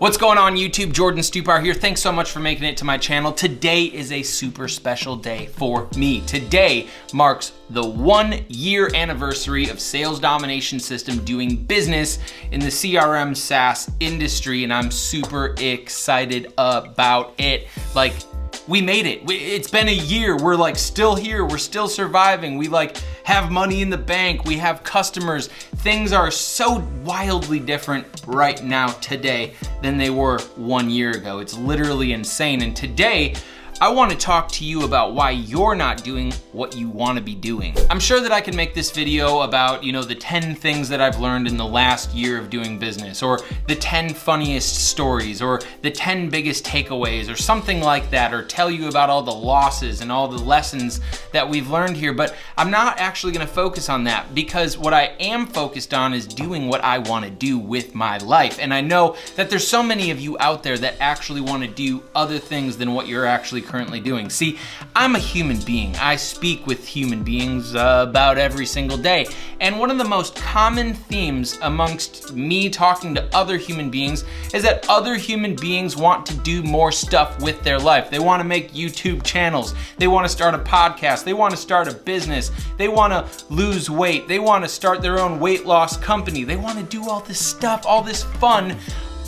What's going on YouTube? Jordan Stupar here. Thanks so much for making it to my channel. Today is a super special day for me. Today marks the 1 year anniversary of Sales Domination System doing business in the CRM SaaS industry, and I'm super excited about it. Like, we made it. It's been a year. We're still here. We're still surviving. We have money in the bank. We have customers. Things are so wildly different right now today than they were 1 year ago. It's literally insane. And today, I want to talk to you about why you're not doing what you want to be doing. I'm sure that I can make this video about, the 10 things that I've learned in the last year of doing business, or the 10 funniest stories, or the 10 biggest takeaways, or something like that, or tell you about all the losses and all the lessons that we've learned here. But I'm not actually going to focus on that, because what I am focused on is doing what I want to do with my life. And I know that there's so many of you out there that actually want to do other things than what you're actually currently doing. See, I'm a human being. I speak with human beings about every single day. And one of the most common themes amongst me talking to other human beings is that other human beings want to do more stuff with their life. They want to make YouTube channels. They want to start a podcast. They want to start a business. They want to lose weight. They want to start their own weight loss company. They want to do all this stuff, all this fun,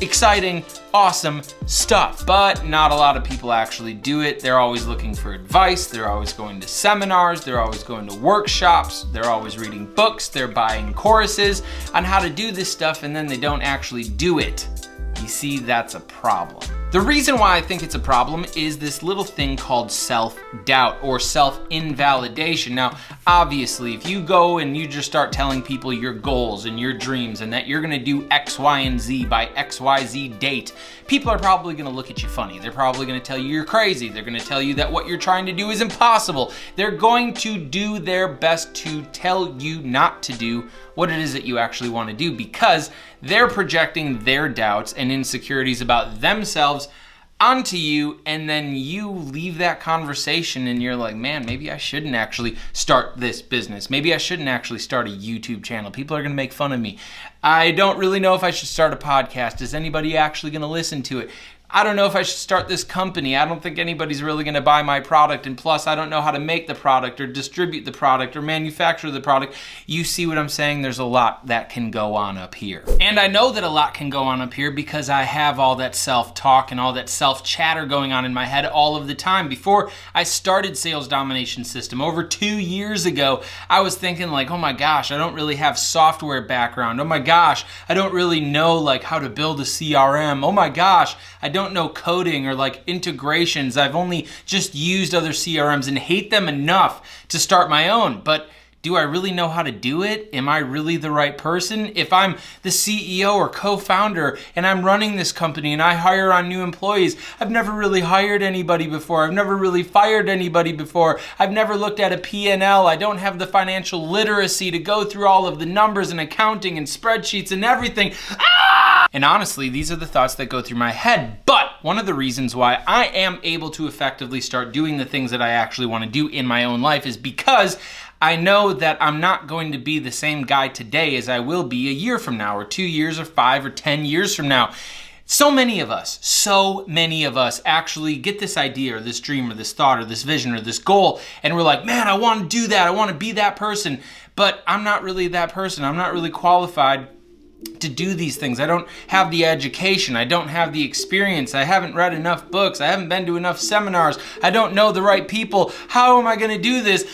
exciting, awesome stuff. But not a lot of people actually do it. They're always looking for advice. They're always going to seminars. They're always going to workshops. They're always reading books. They're buying courses on how to do this stuff, and then they don't actually do it. You see, that's a problem. The reason why I think it's a problem is this little thing called self-doubt or self-invalidation. Now, obviously, if you go and you just start telling people your goals and your dreams and that you're gonna do X, Y, and Z by XYZ date, people are probably gonna look at you funny. They're probably gonna tell you you're crazy. They're gonna tell you that what you're trying to do is impossible. They're going to do their best to tell you not to do what it is that you actually want to do, because they're projecting their doubts and insecurities about themselves onto you, and then you leave that conversation and you're like, man, maybe I shouldn't actually start this business. Maybe I shouldn't actually start a YouTube channel. People are gonna make fun of me. I don't really know if I should start a podcast. Is anybody actually gonna listen to it? I don't know if I should start this company. I don't think anybody's really gonna buy my product, and plus I don't know how to make the product or distribute the product or manufacture the product. You see what I'm saying? There's a lot that can go on up here. And I know that a lot can go on up here because I have all that self-talk and all that self-chatter going on in my head all of the time. Before I started Sales Domination System over 2 years ago, I was thinking like, oh my gosh, I don't really have software background. Oh my gosh, I don't really know how to build a CRM. Oh my gosh, I don't know coding or integrations. I've only just used other CRMs and hate them enough to start my own. But do I really know how to do it? Am I really the right person? If I'm the CEO or co-founder and I'm running this company and I hire on new employees, I've never really hired anybody before. I've never really fired anybody before. I've never looked at a P&L. I don't have the financial literacy to go through all of the numbers and accounting and spreadsheets and everything. And honestly, these are the thoughts that go through my head. But one of the reasons why I am able to effectively start doing the things that I actually want to do in my own life is because I know that I'm not going to be the same guy today as I will be a year from now, or 2 years, or 5 or 10 years from now. So many of us actually get this idea or this dream or this thought or this vision or this goal, and we're like, man, I want to do that. I want to be that person. But I'm not really that person. I'm not really qualified to do these things. I don't have the education. I don't have the experience. I haven't read enough books. I haven't been to enough seminars. I don't know the right people. How am I going to do this?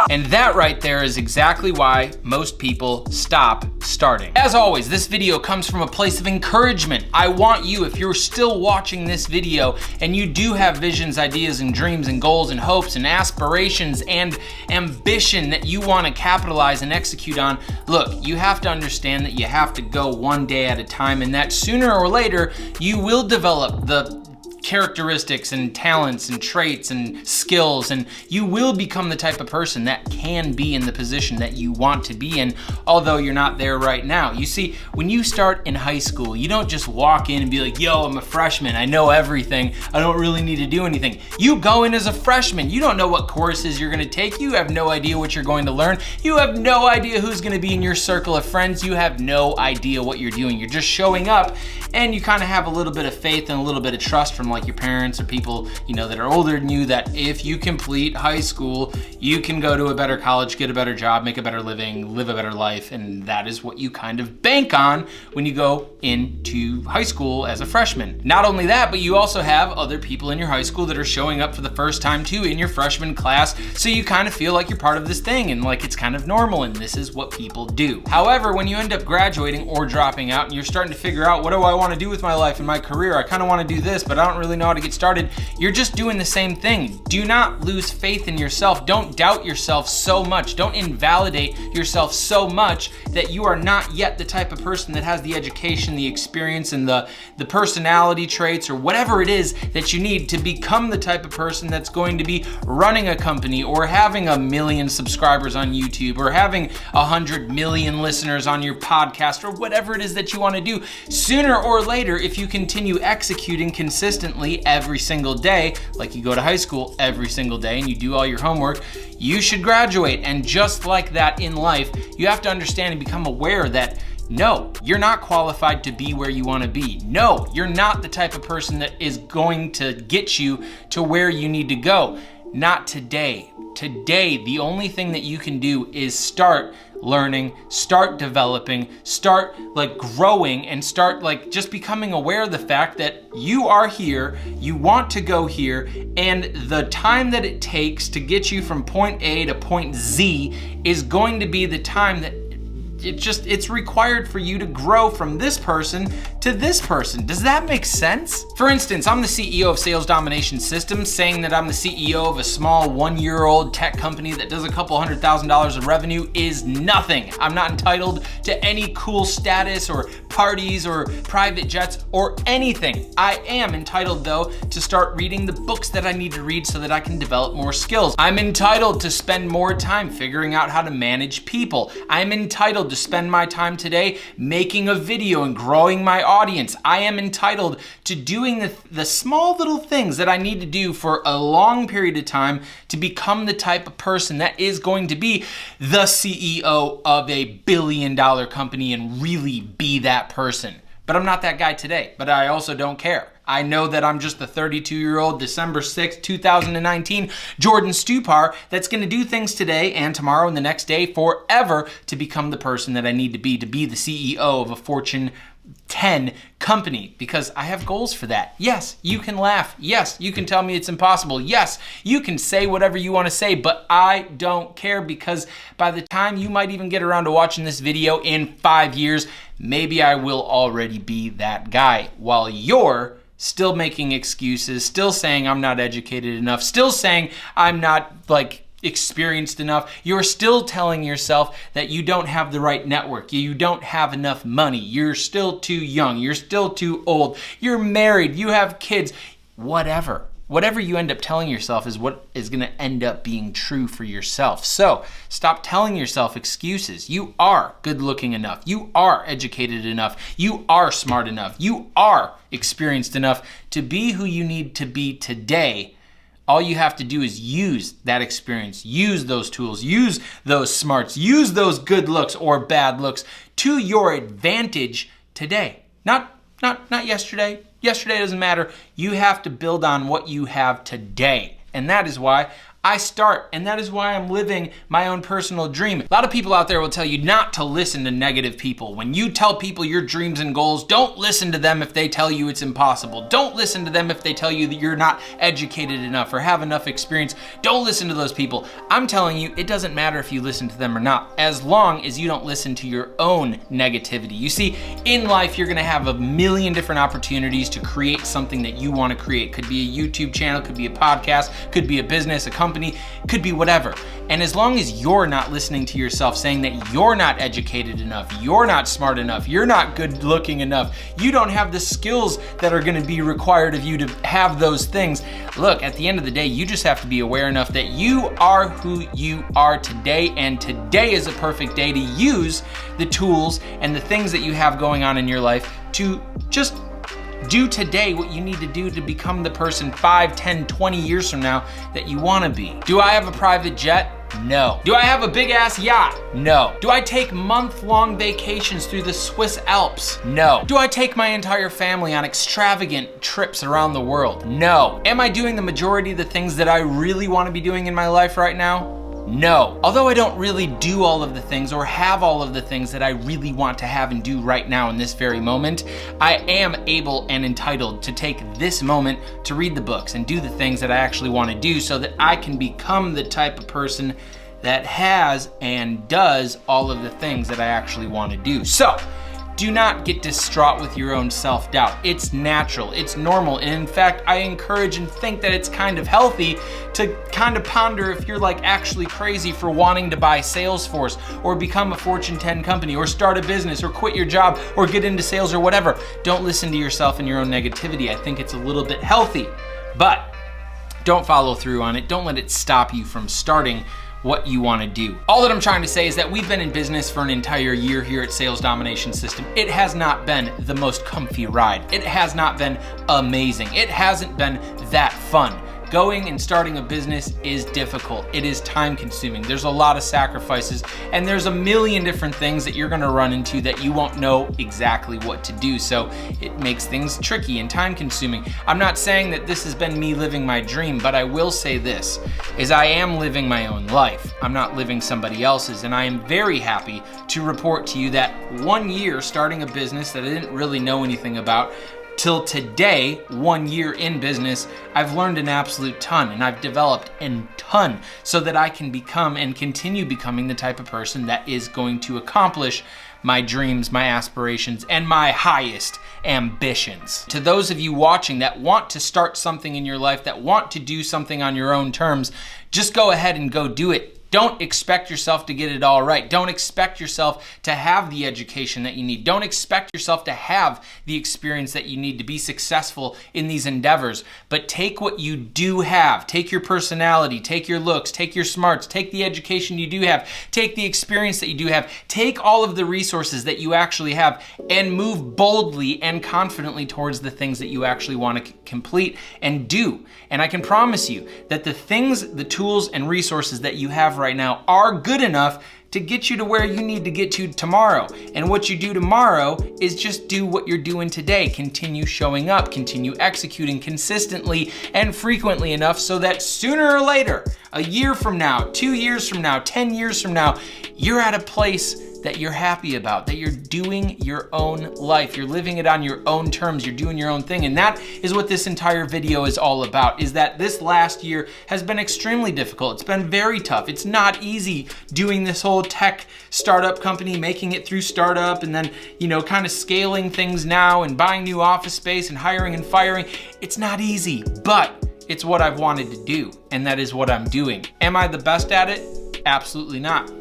And that right there is exactly why most people stop starting. As always, this video comes from a place of encouragement. I want you, if you're still watching this video and you do have visions, ideas, and dreams, and goals, and hopes, and aspirations, and ambition that you want to capitalize and execute on, look, you have to understand that you have to go one day at a time, and that sooner or later, you will develop the characteristics and talents and traits and skills, and you will become the type of person that can be in the position that you want to be in, although you're not there right now. You see, when you start in high school, you don't just walk in and be like, yo, I'm a freshman, I know everything, I don't really need to do anything. You go in as a freshman, you don't know what courses you're gonna take, you have no idea what you're going to learn, you have no idea who's gonna be in your circle of friends, you have no idea what you're doing. You're just showing up and you kind of have a little bit of faith and a little bit of trust from like your parents or people, you know, that are older than you, that if you complete high school, you can go to a better college, get a better job, make a better living, live a better life, and that is what you kind of bank on when you go into high school as a freshman. Not only that, but you also have other people in your high school that are showing up for the first time too in your freshman class, so you kind of feel like you're part of this thing and like it's kind of normal and this is what people do. However, when you end up graduating or dropping out and you're starting to figure out, what do I want to do with my life and my career? I kind of want to do this, but I don't really know how to get started. You're just doing the same thing. Do not lose faith in yourself. Don't doubt yourself so much. Don't invalidate yourself so much that you are not yet the type of person that has the education, the experience, and the personality traits or whatever it is that you need to become the type of person that's going to be running a company or having 1 million subscribers on YouTube or having 100 million listeners on your podcast or whatever it is that you want to do. Sooner or later, if you continue executing consistently every single day, like you go to high school every single day and you do all your homework, you should graduate. And just like that in life, you have to understand and become aware that no, you're not qualified to be where you want to be. No, you're not the type of person that is going to get you to where you need to go. Not today. Today, the only thing that you can do is start learning, start developing, start like growing, and start like just becoming aware of the fact that you are here, you want to go here, and the time that it takes to get you from point A to point Z is going to be the time that it's required for you to grow from this person to this person. Does that make sense? For instance, I'm the CEO of Sales Domination Systems. Saying that I'm the CEO of a small 1-year-old tech company that does a couple $100,000 of revenue is nothing. I'm not entitled to any cool status or parties or private jets or anything. I am entitled though to start reading the books that I need to read so that I can develop more skills. I'm entitled to spend more time figuring out how to manage people. I'm entitled to spend my time today making a video and growing my audience. I am entitled to doing the small little things that I need to do for a long period of time to become the type of person that is going to be the CEO of a $1 billion company and really be that person. But I'm not that guy today, but I also don't care. I know that I'm just the 32-year-old December 6th, 2019 Jordan Stupar that's gonna do things today and tomorrow and the next day forever to become the person that I need to be the CEO of a Fortune 10 company, because I have goals for that. Yes, you can laugh. Yes, you can tell me it's impossible. Yes, you can say whatever you want to say, but I don't care, because by the time you might even get around to watching this video in 5 years, maybe I will already be that guy, while you're still making excuses, still saying I'm not educated enough, still saying I'm not experienced enough. You're still telling yourself that you don't have the right network, you don't have enough money, you're still too young, you're still too old, you're married, you have kids, whatever. Whatever you end up telling yourself is what is going to end up being true for yourself. So stop telling yourself excuses. You are good looking enough. You are educated enough. You are smart enough. You are experienced enough to be who you need to be today. All you have to do is use that experience, use those tools, use those smarts, use those good looks or bad looks to your advantage today. Not yesterday. Yesterday doesn't matter. You have to build on what you have today. And that is why I start, and that is why I'm living my own personal dream. A lot of people out there will tell you not to listen to negative people. When you tell people your dreams and goals, don't listen to them if they tell you it's impossible. Don't listen to them if they tell you that you're not educated enough or have enough experience. Don't listen to those people. I'm telling you, it doesn't matter if you listen to them or not, as long as you don't listen to your own negativity. You see, in life, you're gonna have 1 million different opportunities to create something that you wanna create. Could be a YouTube channel, could be a podcast, could be a business, a company, could be whatever. And as long as you're not listening to yourself saying that you're not educated enough, you're not smart enough, you're not good looking enough, you don't have the skills that are gonna be required of you to have those things, look, at the end of the day, you just have to be aware enough that you are who you are today, and today is a perfect day to use the tools and the things that you have going on in your life to just do today what you need to do to become the person 5, 10, 20 years from now that you want to be. Do I have a private jet? No. Do I have a big ass yacht? No. Do I take month-long vacations through the Swiss Alps? No. Do I take my entire family on extravagant trips around the world? No. Am I doing the majority of the things that I really want to be doing in my life right now? No. Although I don't really do all of the things or have all of the things that I really want to have and do right now in this very moment, I am able and entitled to take this moment to read the books and do the things that I actually want to do so that I can become the type of person that has and does all of the things that I actually want to do. So, do not get distraught with your own self-doubt. It's natural, it's normal, and in fact, I encourage and think that it's kind of healthy to kind of ponder if you're like actually crazy for wanting to buy Salesforce or become a Fortune 10 company or start a business or quit your job or get into sales or whatever. Don't listen to yourself and your own negativity. I think it's a little bit healthy, but don't follow through on it. Don't let it stop you from starting what you want to do. All that I'm trying to say is that we've been in business for an entire year here at Sales Domination System. It has not been the most comfy ride. It has not been amazing. It hasn't been that fun. Going and starting a business is difficult. It is time consuming. There's a lot of sacrifices and there's a million different things that you're gonna run into that you won't know exactly what to do. So it makes things tricky and time consuming. I'm not saying that this has been me living my dream, but I will say this, is I am living my own life. I'm not living somebody else's, and I am very happy to report to you that 1 year starting a business that I didn't really know anything about, till today, 1 year in business, I've learned an absolute ton and I've developed a ton so that I can become and continue becoming the type of person that is going to accomplish my dreams, my aspirations, and my highest ambitions. To those of you watching that want to start something in your life, that want to do something on your own terms, just go ahead and go do it. Don't expect yourself to get it all right. Don't expect yourself to have the education that you need. Don't expect yourself to have the experience that you need to be successful in these endeavors. But take what you do have. Take your personality, take your looks, take your smarts, take the education you do have, take the experience that you do have, take all of the resources that you actually have and move boldly and confidently towards the things that you actually want to complete and do. And I can promise you that the things, the tools and resources that you have right now are good enough to get you to where you need to get to tomorrow. And what you do tomorrow is just do what you're doing today. Continue showing up, continue executing consistently and frequently enough so that sooner or later, a year from now, 2 years from now, 10 years from now, you're at a place that you're happy about, that you're doing your own life. You're living it on your own terms. You're doing your own thing. And that is what this entire video is all about, is that this last year has been extremely difficult. It's been very tough. It's not easy doing this whole tech startup company, making it through startup and then, kind of scaling things now and buying new office space and hiring and firing. It's not easy, but it's what I've wanted to do. And that is what I'm doing. Am I the best at it? Absolutely not.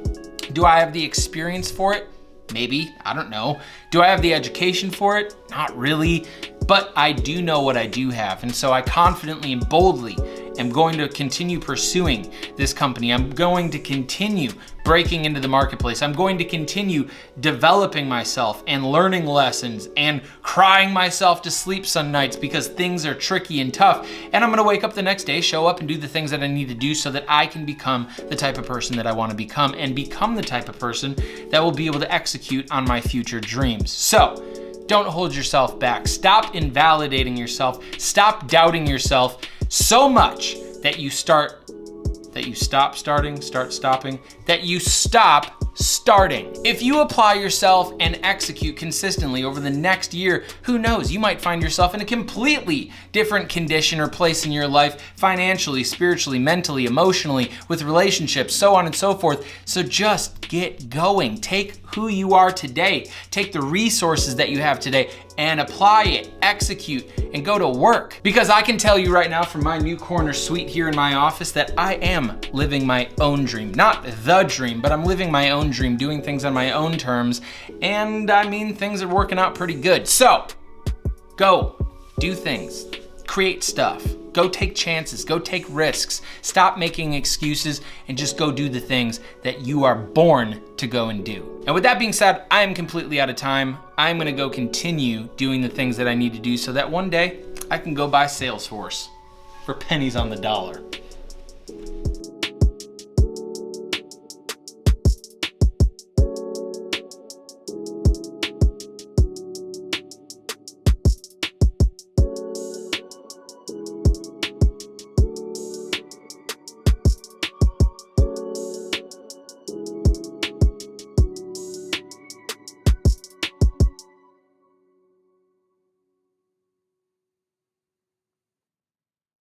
Do I have the experience for it? Maybe, I don't know. Do I have the education for it? Not really, but I do know what I do have. And so I confidently and boldly am going to continue pursuing this company. I'm going to continue breaking into the marketplace. I'm going to continue developing myself and learning lessons and crying myself to sleep some nights because things are tricky and tough. And I'm gonna wake up the next day, show up and do the things that I need to do so that I can become the type of person that I wanna become and become the type of person that will be able to execute on my future dreams. So, don't hold yourself back. Stop invalidating yourself. Stop doubting yourself so much that you stop starting. If you apply yourself and execute consistently over the next year, who knows, you might find yourself in a completely different condition or place in your life, financially, spiritually, mentally, emotionally, with relationships, so on and so forth. So just get going. Take who you are today, take the resources that you have today and apply it, execute, and go to work. Because I can tell you right now from my new corner suite here in my office that I am living my own dream. Not the dream, but I'm living my own dream, doing things on my own terms, and I mean, things are working out pretty good. So, go, do things, create stuff, go take chances, go take risks, stop making excuses, and just go do the things that you are born to go and do. And with that being said, I am completely out of time. I'm gonna go continue doing the things that I need to do so that one day I can go buy Salesforce for pennies on the dollar.